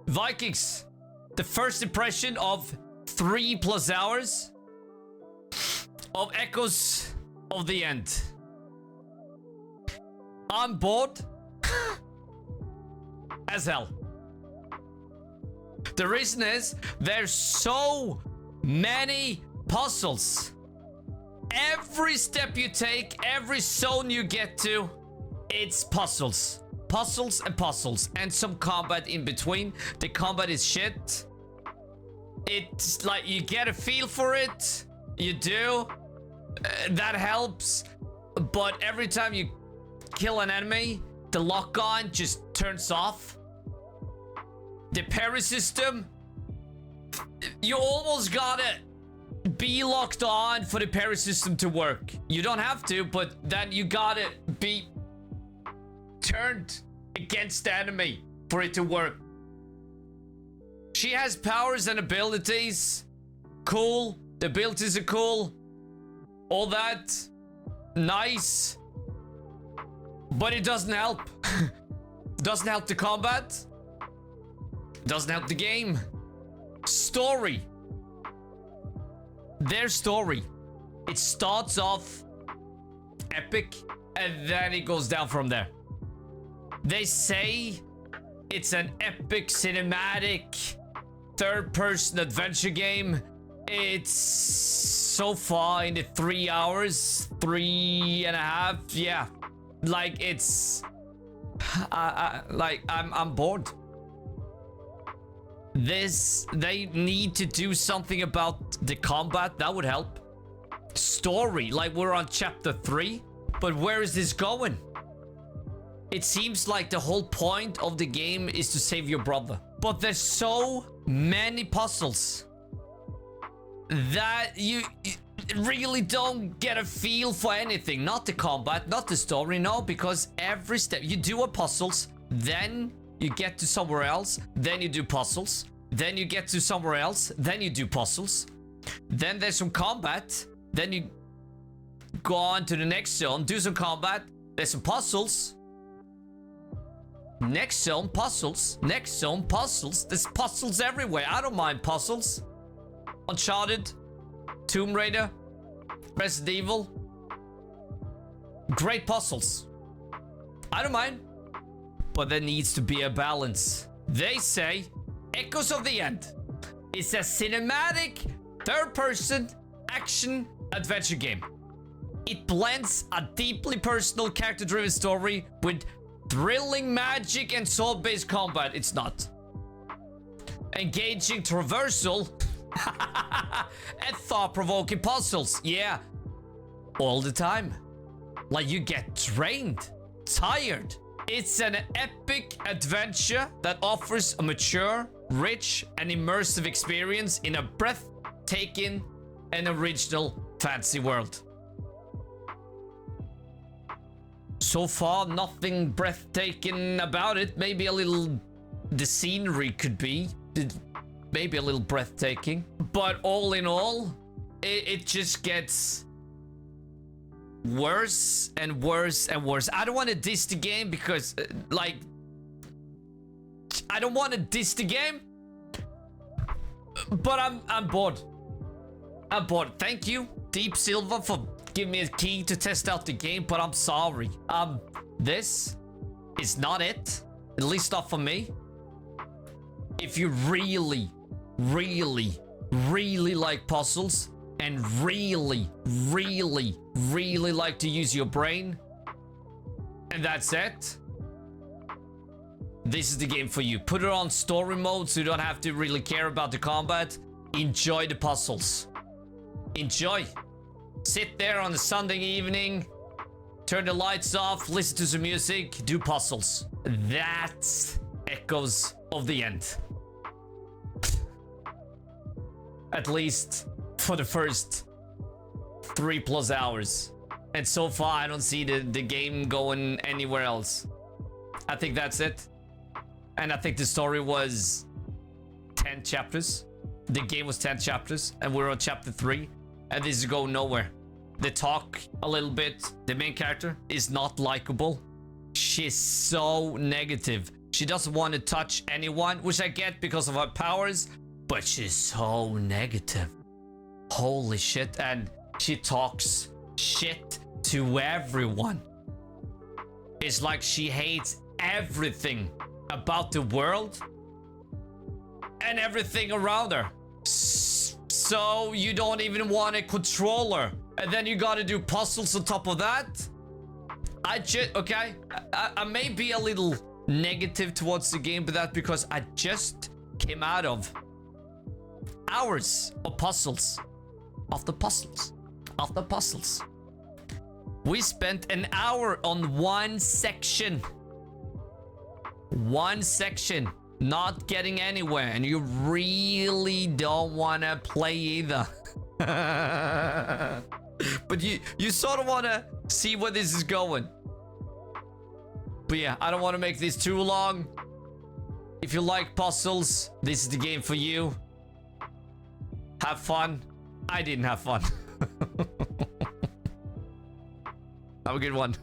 Vikings, the first impression of 3+ hours of Echoes of the End. I'm bored as hell. The reason is there's so many puzzles. Every step you take, every zone you get to, it's puzzles. Puzzles and puzzles. And some combat in between. The combat is shit. It's like you get a feel for it. You do. That helps. But every time you kill an enemy, the lock-on just turns off. The parry system, you almost gotta be locked on for the parry system to work. You don't have to, but then you gotta be turned against the enemy for it to work. She has powers and abilities. Cool. The abilities are cool. All that. Nice. But it doesn't help. Doesn't help the combat. Doesn't help the game. Story. Their story. It starts off epic and then it goes down from there. They say it's an epic cinematic third-person adventure game. It's so far in the 3 hours, 3.5. Yeah, like it's I'm bored. They need to do something about the combat. That would help. Story, like we're on chapter 3, but where is this going? It seems like the whole point of the game is to save your brother, but there's so many puzzles that you really don't get a feel for anything. Not the combat, not the story, no, because every step you do a puzzles, then you get to somewhere else, then you do puzzles, then you get to somewhere else, then you do puzzles, then there's some combat, then you go on to the next zone, do some combat, there's some puzzles, next zone, puzzles, next zone, puzzles. There's puzzles everywhere. I don't mind puzzles. Uncharted, Tomb Raider, Resident Evil, great puzzles. I don't mind. But there needs to be a balance. They say Echoes of the End is a cinematic third-person action adventure game. It blends a deeply personal character-driven story with thrilling magic and sword-based combat. It's not. Engaging traversal and thought-provoking puzzles. Yeah. All the time. Like you get drained, tired. It's an epic adventure that offers a mature, rich, and immersive experience in a breathtaking and original fantasy world. So far, nothing breathtaking about it. Maybe a little... the scenery could be. Maybe a little breathtaking. But all in all, it just gets... worse and worse and worse. I don't want to diss the game because, like... I don't want to diss the game. But I'm bored. I'm bored. Thank you, Deep Silver, for giving me a key to test out the game, but I'm sorry. This is not it. At least not for me. If you really, really, really like puzzles and really, really, really like to use your brain, and that's it, this is the game for you. Put it on story mode so you don't have to really care about the combat. Enjoy the puzzles. Enjoy. Sit there on a Sunday evening, turn the lights off, listen to some music, do puzzles. That's Echoes of the End. At least for the first 3+ hours. And so far, I don't see the game going anywhere else. I think that's it. And I think the story was 10 chapters. The game was 10 chapters, and we're on chapter 3. And this is going nowhere. They talk a little bit. The main character is not likable. She's so negative. She doesn't want to touch anyone, which I get because of her powers, but she's so negative. Holy shit. And she talks shit to everyone. It's like she hates everything about the world and everything around her. So you don't even want to control her. And then you gotta do puzzles on top of that. Okay, I may be a little negative towards the game, but that's because I just came out of hours of puzzles. After puzzles. We spent an hour on one section. One section. Not getting anywhere. And you really don't want to play either. But you sort of want to see where this is going. But yeah, I don't want to make this too long. If you like puzzles, this is the game for you. Have fun. I didn't have fun. Have a good one.